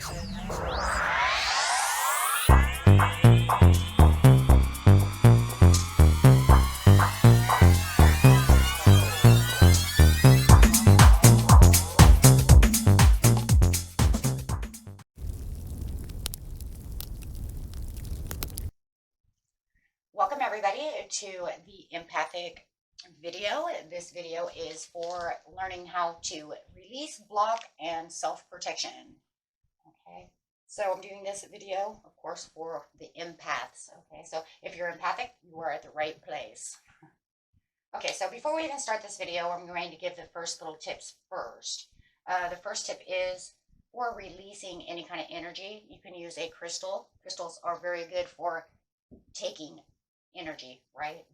Welcome everybody to the empathic video. This video is for learning how to release, block, and self-protection. Okay, so I'm doing this video, of course, for the empaths. Okay, so if you're empathic, you are at the right place. Okay, so before we even start this video, I'm going to give the first little tips first. The first tip is for releasing any kind of energy. You can use a crystal. Crystals are very good for taking energy, right?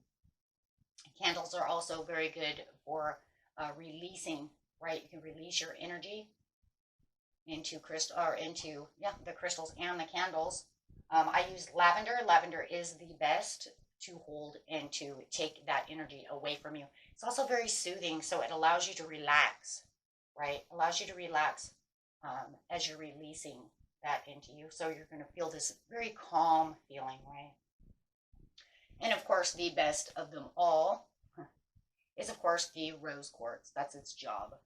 Candles are also very good for releasing, right? You can release your energy into the crystals and the candles. I use lavender. Lavender is the best to hold and to take that energy away from you. It's also very soothing, so it allows you to relax, right? Allows you to relax as you're releasing that into you. So you're going to feel this very calm feeling, right? And of course, the best of them all is, of course, the rose quartz. That's its job.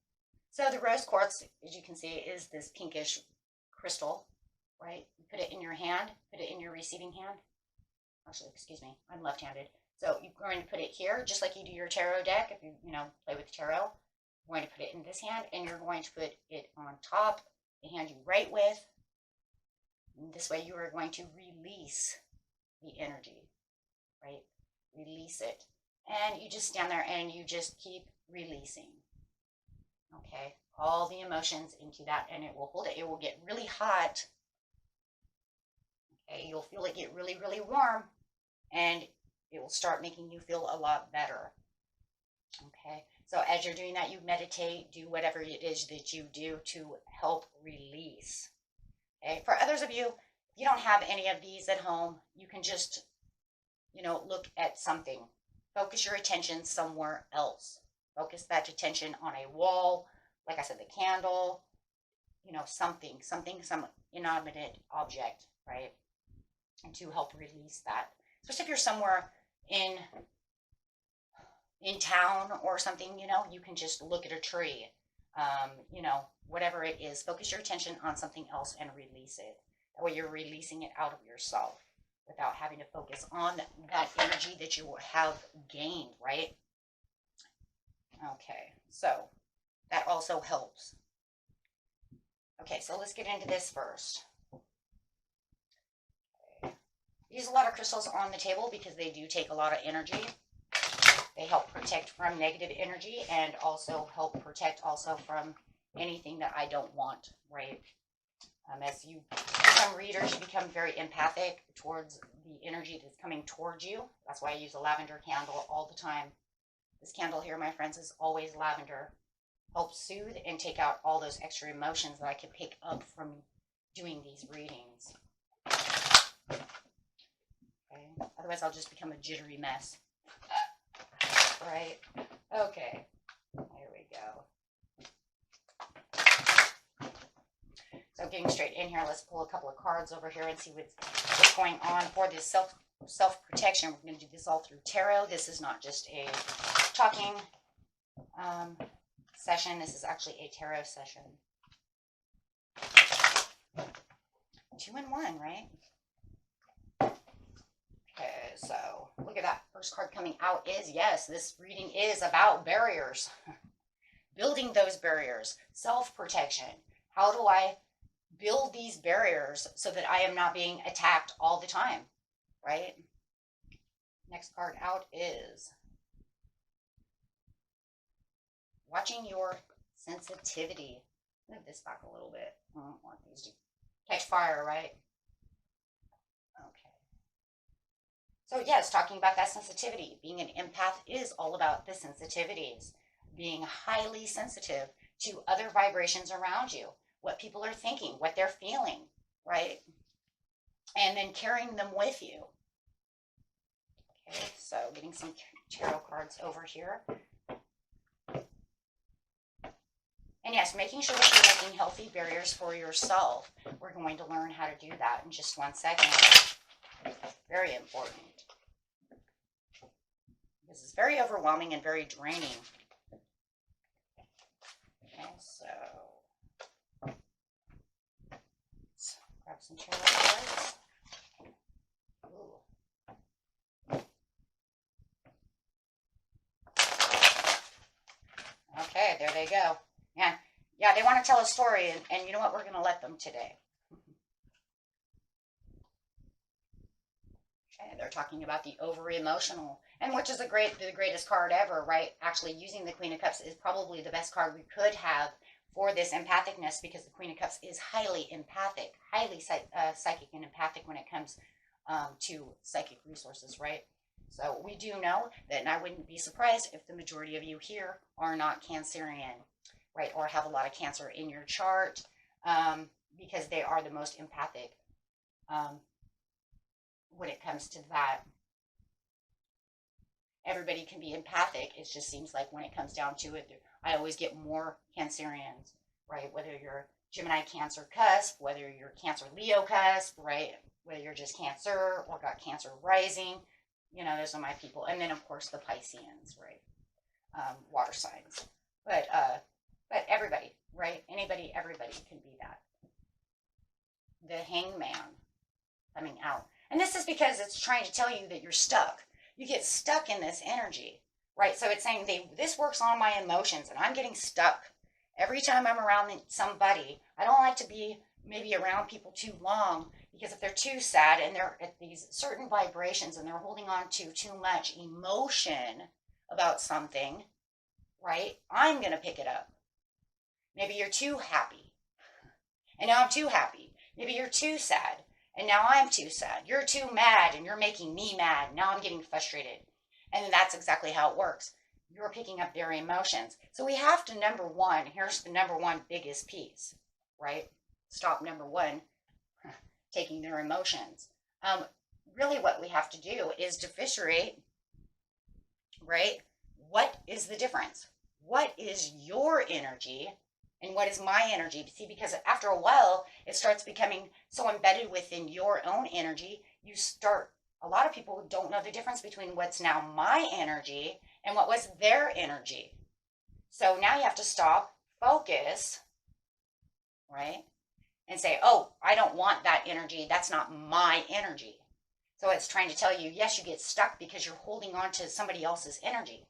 So the rose quartz, as you can see, is this pinkish crystal, right? You put it in your hand, put it in your receiving hand. Actually, excuse me, I'm left-handed. So you're going to put it here, just like you do your tarot deck. If you play with tarot, you're going to put it in this hand, and you're going to put it on top, the hand you write with. And this way you are going to release the energy. Right? Release it. And you just stand there and you just keep releasing. Okay? All the emotions into that, and it will hold it. It will get really hot. Okay? You'll feel it get really, really warm, and it will start making you feel a lot better. Okay? So as you're doing that, you meditate, do whatever it is that you do to help release. Okay? For others of you, if you don't have any of these at home, you can just look at something. Focus your attention somewhere else. Focus that attention on a wall, like I said, the candle, some inanimate object, right? And to help release that. Especially if you're somewhere in town or something, you can just look at a tree, whatever it is. Focus your attention on something else and release it. That way you're releasing it out of yourself, without having to focus on that energy that you have gained, right? Okay, so that also helps. Okay, so let's get into this first. Okay. Use a lot of crystals on the table because they do take a lot of energy. They help protect from negative energy and also help protect also from anything that I don't want, right? As you become readers, you become very empathic towards the energy that's coming towards you. That's why I use a lavender candle all the time. This candle here, my friends, is always lavender. Helps soothe and take out all those extra emotions that I can pick up from doing these readings. Okay. Otherwise, I'll just become a jittery mess. Right? Okay. There we go. So getting straight in here, let's pull a couple of cards over here and see what's going on for this self-protection. We're going to do this all through tarot. This is not just a talking session. This is actually a tarot session. 2 in 1, right? Okay, so look at that. First card coming out is, yes, this reading is about barriers. Building those barriers. Self-protection. How do I build these barriers so that I am not being attacked all the time, right? Next card out is watching your sensitivity. Move this back a little bit. I don't want these to catch fire, right? Okay. So yes, talking about that sensitivity. Being an empath is all about the sensitivities. Being highly sensitive to other vibrations around you. What people are thinking, what they're feeling, right? And then carrying them with you. Okay, so getting some tarot cards over here. And yes, making sure that you're making healthy barriers for yourself. We're going to learn how to do that in just 1 second. Very important. This is very overwhelming and very draining. Okay, so let's grab some tarot cards. Okay, there they go. Yeah, they want to tell a story, and you know what? We're going to let them today. Okay, they're talking about the over-emotional, and which is the greatest card ever, right? Actually, using the Queen of Cups is probably the best card we could have for this empathicness, because the Queen of Cups is highly empathic, highly psychic and empathic when it comes to psychic resources, right? So we do know that, and I wouldn't be surprised if the majority of you here are not Cancerian, right, or have a lot of Cancer in your chart, because they are the most empathic when it comes to that. Everybody can be empathic. It just seems like when it comes down to it, I always get more Cancerians, right? Whether you're Gemini, Cancer, Cusp, whether you're Cancer, Leo, Cusp, right? Whether you're just Cancer or got Cancer rising, you know, those are my people. And then, of course, the Pisceans, right? Water signs. But everybody, right? Anybody, everybody can be that. The Hangman coming out. And this is because it's trying to tell you that you're stuck. You get stuck in this energy, right? So it's saying this works on my emotions, and I'm getting stuck. Every time I'm around somebody, I don't like to be maybe around people too long, because if they're too sad and they're at these certain vibrations and they're holding on to too much emotion about something, right? I'm going to pick it up. Maybe you're too happy, and now I'm too happy. Maybe you're too sad, and now I'm too sad. You're too mad, and you're making me mad. Now I'm getting frustrated. And that's exactly how it works. You're picking up their emotions. So we have to, number one, here's the number one biggest piece, right? Stop, number one, taking their emotions. Really what we have to do is differentiate, right? What is the difference? What is your energy and what is my energy? See, because after a while, it starts becoming so embedded within your own energy, a lot of people don't know the difference between what's now my energy and what was their energy. So now you have to stop, focus, right? And say, oh, I don't want that energy. That's not my energy. So it's trying to tell you, yes, you get stuck because you're holding on to somebody else's energy.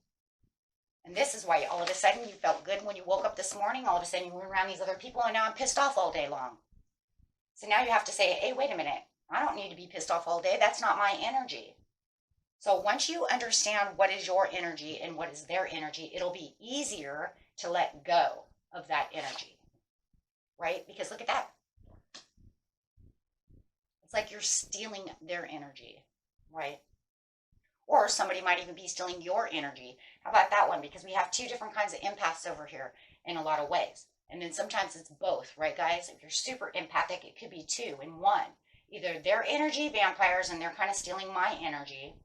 And this is why all of a sudden you felt good when you woke up this morning. All of a sudden you were around these other people, and now I'm pissed off all day long. So now you have to say, hey, wait a minute. I don't need to be pissed off all day. That's not my energy. So once you understand what is your energy and what is their energy, it'll be easier to let go of that energy, right? Because look at that. It's like you're stealing their energy, right? Or somebody might even be stealing your energy. How about that one? Because we have two different kinds of empaths over here in a lot of ways. And then sometimes it's both, right, guys? If you're super empathic, it could be two in one. Either their energy vampires and they're kind of stealing my energy,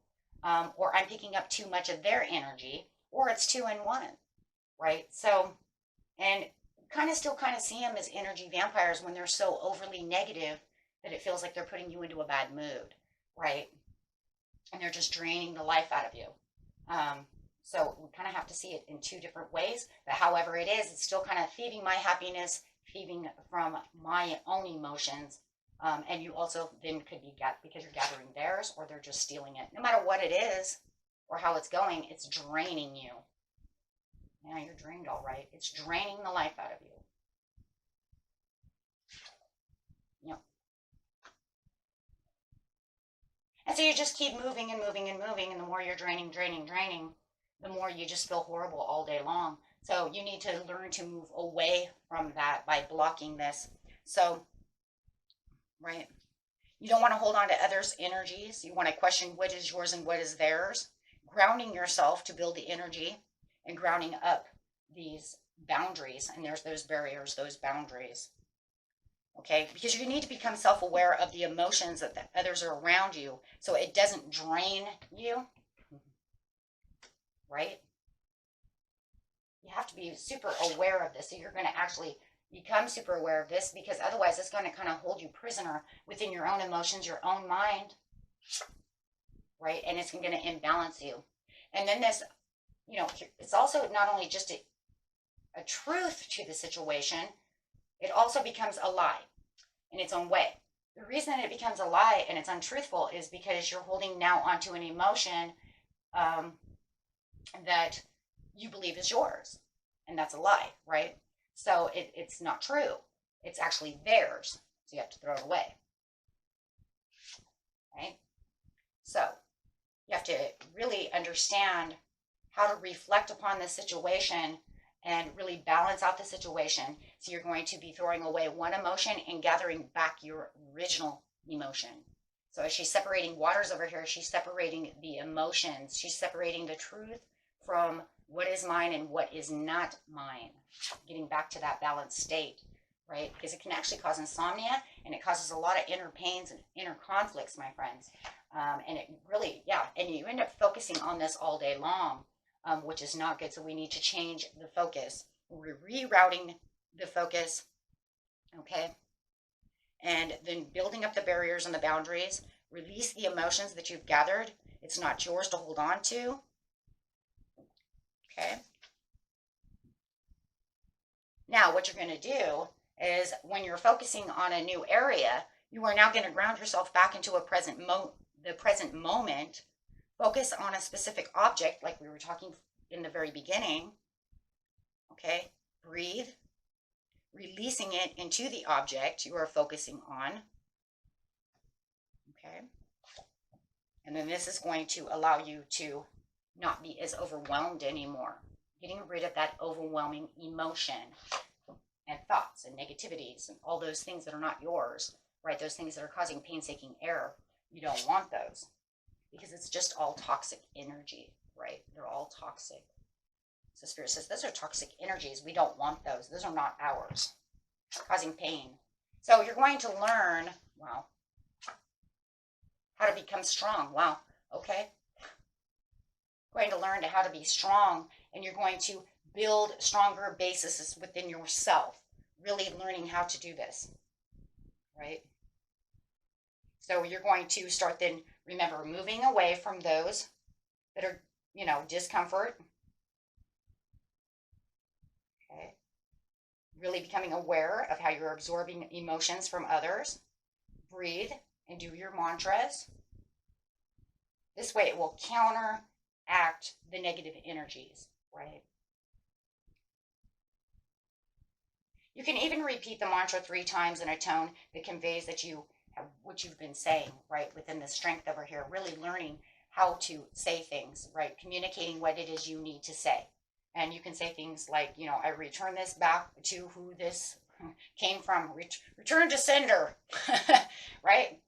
or I'm picking up too much of their energy, or it's two in one, right? So, and still see them as energy vampires when they're so overly negative that it feels like they're putting you into a bad mood, right? And they're just draining the life out of you. So we kind of have to see it in two different ways. But however it is, it's still kind of thieving my happiness, thieving from my own emotions. And you also then could be because you're gathering theirs, or they're just stealing it. No matter what it is or how it's going, it's draining you. Yeah, you're drained all right. It's draining the life out of you. Yep. And so you just keep moving and moving and moving, and the more you're draining, the more you just feel horrible all day long. So you need to learn to move away from that by blocking this. So, right, you don't want to hold on to others' energies. You want to question what is yours and what is theirs. Grounding yourself to build the energy and grounding up these boundaries. And there's those barriers, those boundaries. Okay, because you need to become self-aware of the emotions that the others are around you so it doesn't drain you, right? You have to be super aware of this. So you're going to actually become super aware of this, because otherwise it's going to kind of hold you prisoner within your own emotions, your own mind, right? And it's going to imbalance you. And then this, it's also not only just a truth to the situation, it also becomes a lie in its own way. The reason it becomes a lie and it's untruthful is because you're holding now onto an emotion that you believe is yours. And that's a lie, right? So it's not true. It's actually theirs. So you have to throw it away, right? So you have to really understand how to reflect upon the situation and really balance out the situation. So you're going to be throwing away one emotion and gathering back your original emotion. So as she's separating waters over here, she's separating the emotions. She's separating the truth from what is mine and what is not mine. Getting back to that balanced state, right? Because it can actually cause insomnia, and it causes a lot of inner pains and inner conflicts, my friends. And it really, and you end up focusing on this all day long, which is not good. So we need to change the focus. We're rerouting the focus, okay? And then building up the barriers and the boundaries. Release the emotions that you've gathered. It's not yours to hold on to, okay? Now, what you're going to do is when you're focusing on a new area, you are now going to ground yourself back into the present moment. Focus on a specific object, like we were talking in the very beginning. Okay, breathe, releasing it into the object you are focusing on. Okay, and then this is going to allow you to not be as overwhelmed anymore. Getting rid of that overwhelming emotion and thoughts and negativities and all those things that are not yours, right? Those things that are causing painstaking error. You don't want those, because it's just all toxic energy, right? They're all toxic. So Spirit says, those are toxic energies. We don't want those. Those are not ours, causing pain. So you're going to learn, wow, how to become strong. Wow, okay. Going to learn how to be strong, and you're going to build stronger bases within yourself, really learning how to do this, right? So you're going to start then, remember, moving away from those that are, discomfort. Okay. Really becoming aware of how you're absorbing emotions from others. Breathe and do your mantras. This way it will counteract the negative energies, right? You can even repeat the mantra 3 times in a tone that conveys that you have what you've been saying, right? Within the strength over here, really learning how to say things, right? Communicating what it is you need to say. And you can say things like, I return this back to who this came from. Return to sender, right?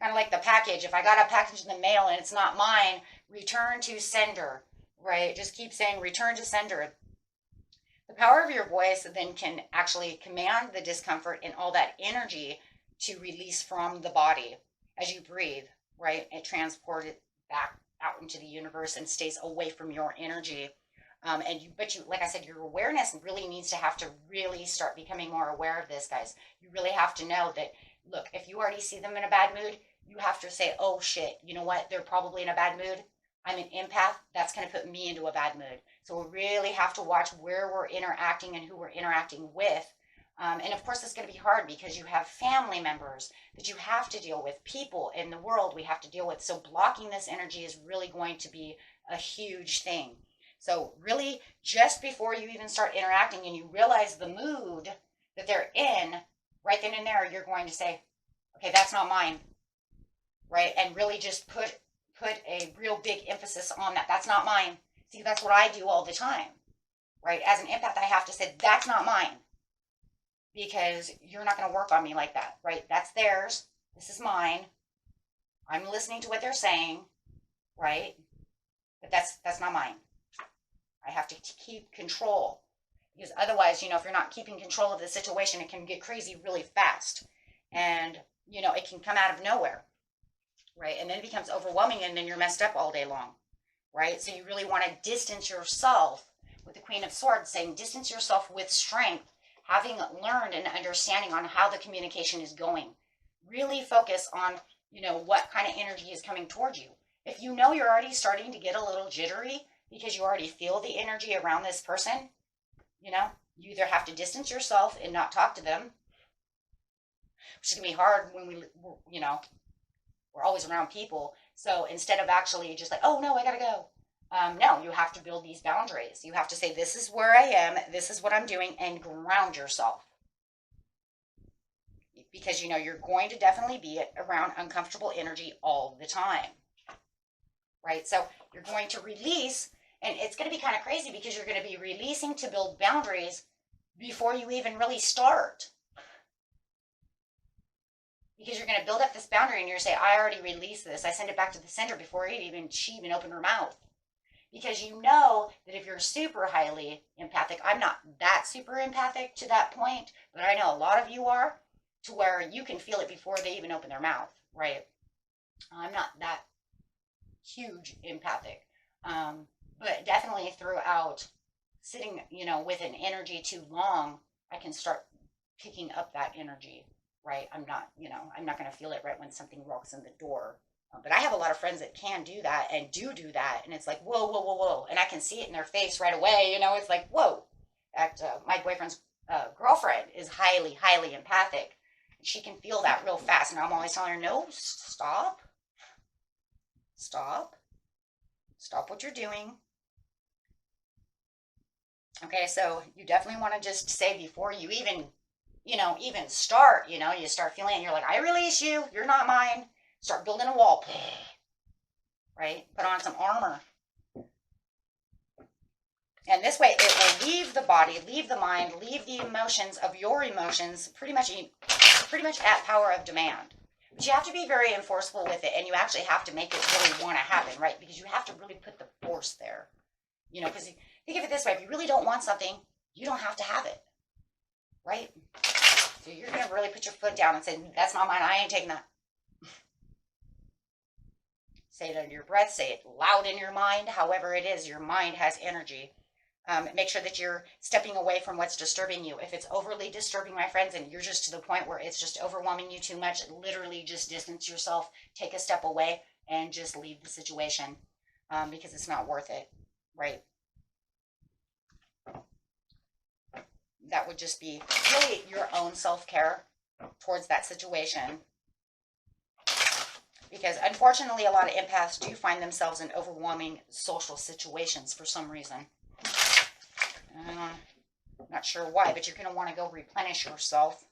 Kind of like the package. If I got a package in the mail and it's not mine, return to sender, right? Just keep saying return to sender. The power of your voice then can actually command the discomfort and all that energy to release from the body as you breathe, right? And transport it back out into the universe and stays away from your energy. But like I said, your awareness really needs to have to really start becoming more aware of this, guys. You really have to know that, look, if you already see them in a bad mood, you have to say, oh shit, you know what? They're probably in a bad mood. I'm an empath. That's going to put me into a bad mood. So we really have to watch where we're interacting and who we're interacting with. And of course, it's going to be hard because you have family members that you have to deal with, people in the world we have to deal with. So blocking this energy is really going to be a huge thing. So really, just before you even start interacting and you realize the mood that they're in, right then and there, you're going to say, okay, that's not mine, right? And really just put a real big emphasis on that. That's not mine. See, that's what I do all the time, right? As an empath, I have to say, that's not mine, because you're not going to work on me like that, right? That's theirs. This is mine. I'm listening to what they're saying, right? But that's not mine. I have to keep control, because otherwise, if you're not keeping control of the situation, it can get crazy really fast, and it can come out of nowhere, right? And then it becomes overwhelming, and then you're messed up all day long, right? So you really want to distance yourself with the Queen of Swords, saying distance yourself with strength, having learned and understanding on how the communication is going. Really focus on, what kind of energy is coming towards you. If you know you're already starting to get a little jittery because you already feel the energy around this person, you either have to distance yourself and not talk to them, which is going to be hard when we're always around people. So instead of actually just like, oh no, I gotta go. No, you have to build these boundaries. You have to say, this is where I am, this is what I'm doing, and ground yourself. Because you're going to definitely be around uncomfortable energy all the time. Right? So you're going to release, and it's going to be kind of crazy because you're going to be releasing to build boundaries before you even really start. Because you're going to build up this boundary and you're going to say, I already released this. I send it back to the center before she even opened her mouth. Because you know that if you're super highly empathic, I'm not that super empathic to that point, but I know a lot of you are, to where you can feel it before they even open their mouth, right? I'm not that huge empathic, but definitely throughout sitting, with an energy too long, I can start picking up that energy, right? I'm not going to feel it right when something walks in the door. But I have a lot of friends that can do that and do that. And it's like, whoa, whoa, whoa, whoa. And I can see it in their face right away. It's like, whoa. My boyfriend's girlfriend is highly, highly empathic. She can feel that real fast. And I'm always telling her, no, stop. Stop. Stop what you're doing. Okay, so you definitely want to just say before you even start, you start feeling it. You're like, I release you. You're not mine. Start building a wall, right? Put on some armor. And this way it will leave the body, leave the mind, leave the emotions of your emotions pretty much at power of demand. But you have to be very enforceful with it, and you actually have to make it really want to happen, right? Because you have to really put the force there. Because think of it this way, if you really don't want something, you don't have to have it, right? So you're going to really put your foot down and say, that's not mine, I ain't taking that. Say it under your breath, say it loud in your mind, however it is, your mind has energy. Make sure that you're stepping away from what's disturbing you. If it's overly disturbing, my friends, and you're just to the point where it's just overwhelming you too much, literally just distance yourself, take a step away, and just leave the situation, because it's not worth it, right? That would just be really your own self-care towards that situation. Because unfortunately, a lot of empaths do find themselves in overwhelming social situations for some reason. I'm not sure why, but you're going to want to go replenish yourself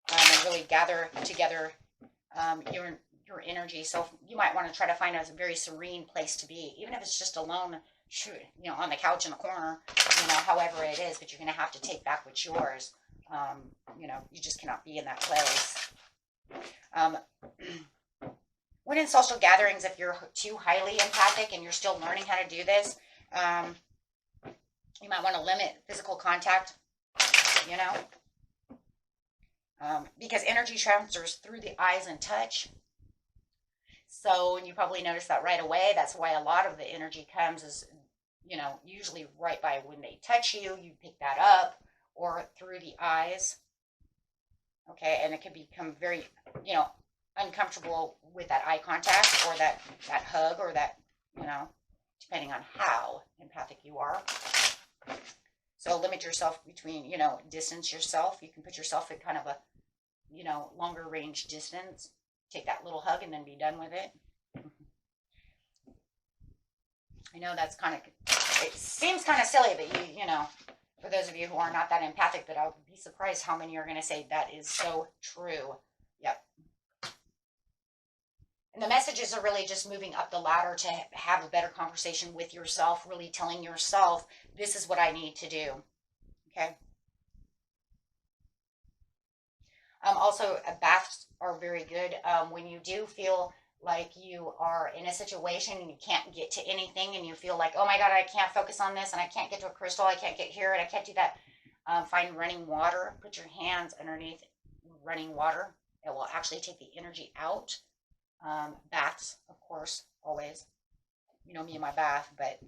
and really gather together your energy. So you might want to try to find a very serene place to be, even if it's just alone, on the couch in the corner, however it is. But you're going to have to take back what's yours. You just cannot be in that place. When in social gatherings, if you're too highly empathic and you're still learning how to do this, you might want to limit physical contact, because energy transfers through the eyes and touch. So you probably noticed that right away. That's why a lot of the energy comes is, usually right by when they touch you, you pick that up, or through the eyes. Okay, and it can become very, uncomfortable with that eye contact or that hug or that, depending on how empathic you are. So limit yourself between, distance yourself. You can put yourself at kind of a, longer range distance. Take that little hug and then be done with it. I know that's it seems kind of silly, but for those of you who are not that empathic, but I'll be surprised how many are going to say that is so true. Yep. And the messages are really just moving up the ladder to have a better conversation with yourself, really telling yourself, this is what I need to do. Okay. Also, baths are very good when you do feel like you are in a situation and you can't get to anything and you feel like, oh my God, I can't focus on this and I can't get to a crystal, I can't get here and I can't do that. Find running water, put your hands underneath running water. It will actually take the energy out. Baths, of course, always. Me and my bath, but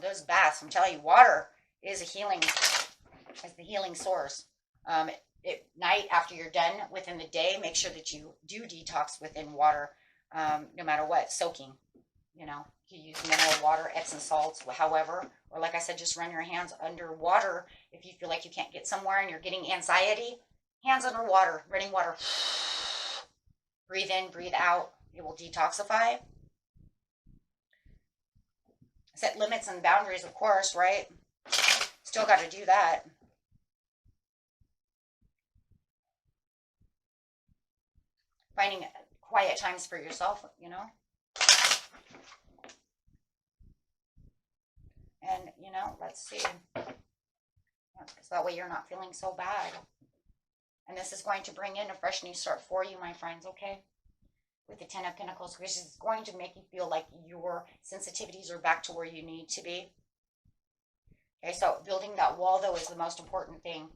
those baths, I'm telling you, water is the healing source. At night, after you're done within the day, make sure that you do detox within water, no matter what, soaking. You know, you use mineral water, Epsom salts, however, or like I said, just run your hands under water if you feel like you can't get somewhere and you're getting anxiety. Hands under water, running water. Breathe in, breathe out. It will detoxify. Set limits and boundaries, of course, right? Still got to do that. Finding quiet times for yourself, you know. And, you know, let's see. So that way you're not feeling so bad. And this is going to bring in a fresh new start for you, my friends, okay? With the Ten of Pentacles, which is going to make you feel like your sensitivities are back to where you need to be. Okay, so building that wall, though, is the most important thing.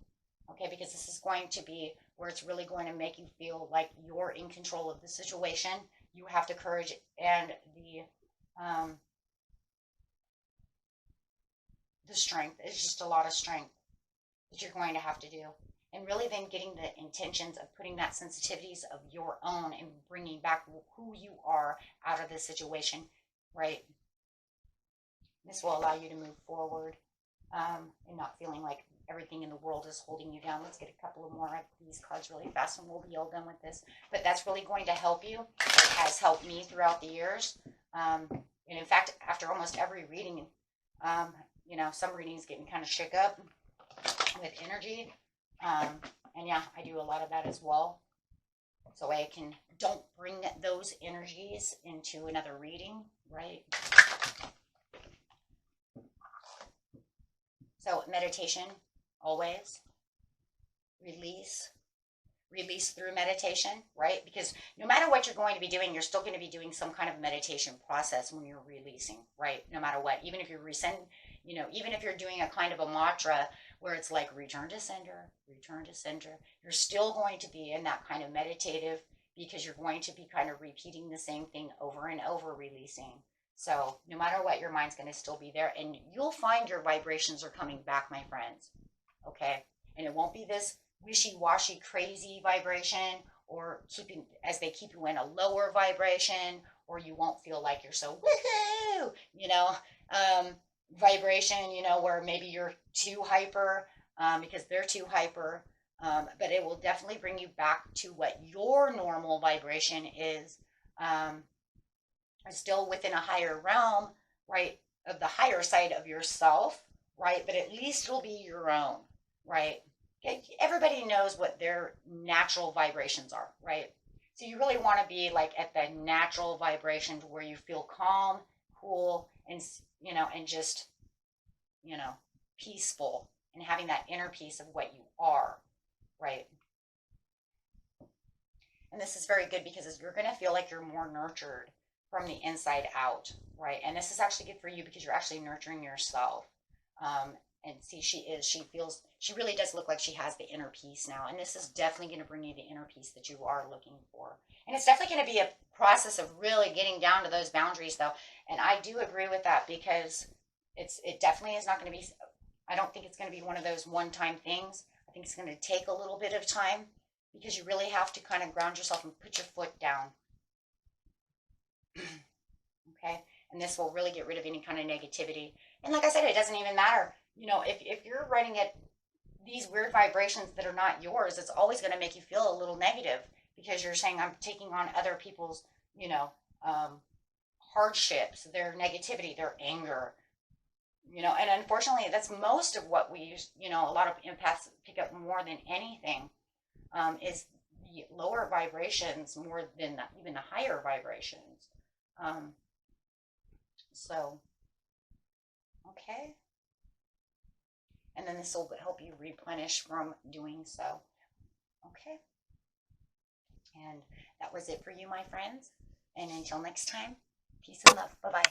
Okay, because this is going to be where it's really going to make you feel like you're in control of the situation. You have the courage and the strength. It's just a lot of strength that you're going to have to do. And really then getting the intentions of putting that sensitivities of your own and bringing back who you are out of this situation, right? This will allow you to move forward and not feeling like everything in the world is holding you down. Let's get a couple of more of these cards really fast and we'll be all done with this. But that's really going to help you. It has helped me throughout the years. And in fact, after almost every reading, you know, some readings get me kind of shook up with energy. And yeah, I do a lot of that as well. So I don't bring those energies into another reading, right? So meditation, always. Release through meditation, right? Because no matter what you're going to be doing, you're still going to be doing some kind of meditation process when you're releasing, right? No matter what, even if you're you know, even if you're doing a kind of a mantra where it's like return to center, you're still going to be in that kind of meditative because you're going to be kind of repeating the same thing over and over, releasing. So no matter what, your mind's going to still be there and you'll find your vibrations are coming back, my friends. Okay. And it won't be this wishy-washy, crazy vibration or as they keep you in a lower vibration, or you won't feel like you're so woohoo, you know, vibration, you know, where maybe you're too hyper because they're too hyper. But it will definitely bring you back to what your normal vibration is, still within a higher realm, right, of the higher side of yourself, right, but at least it'll be your own, right? Everybody knows what their natural vibrations are, right? So you really want to be like at the natural vibration to where you feel calm, cool, and, you know, and just, you know, peaceful and having that inner peace of what you are, right? And this is very good because you're going to feel like you're more nurtured from the inside out, right? And this is actually good for you because you're actually nurturing yourself. And see, she really does look like she has the inner peace now. And this is definitely going to bring you the inner peace that you are looking for. And it's definitely going to be a process of really getting down to those boundaries, though. And I do agree with that because it definitely is not going to be, I don't think it's going to be one of those one-time things. I think it's going to take a little bit of time because you really have to kind of ground yourself and put your foot down. Okay? And this will really get rid of any kind of negativity. And like I said, it doesn't even matter. You know, if you're running at these weird vibrations that are not yours, it's always going to make you feel a little negative because you're saying I'm taking on other people's, you know, hardships, their negativity, their anger, you know, and unfortunately that's most of what we use, you know, a lot of empaths pick up more than anything is the lower vibrations more than even the higher vibrations. So, okay. And then this will help you replenish from doing so. Okay. And that was it for you, my friends. And until next time, peace and love. Bye-bye.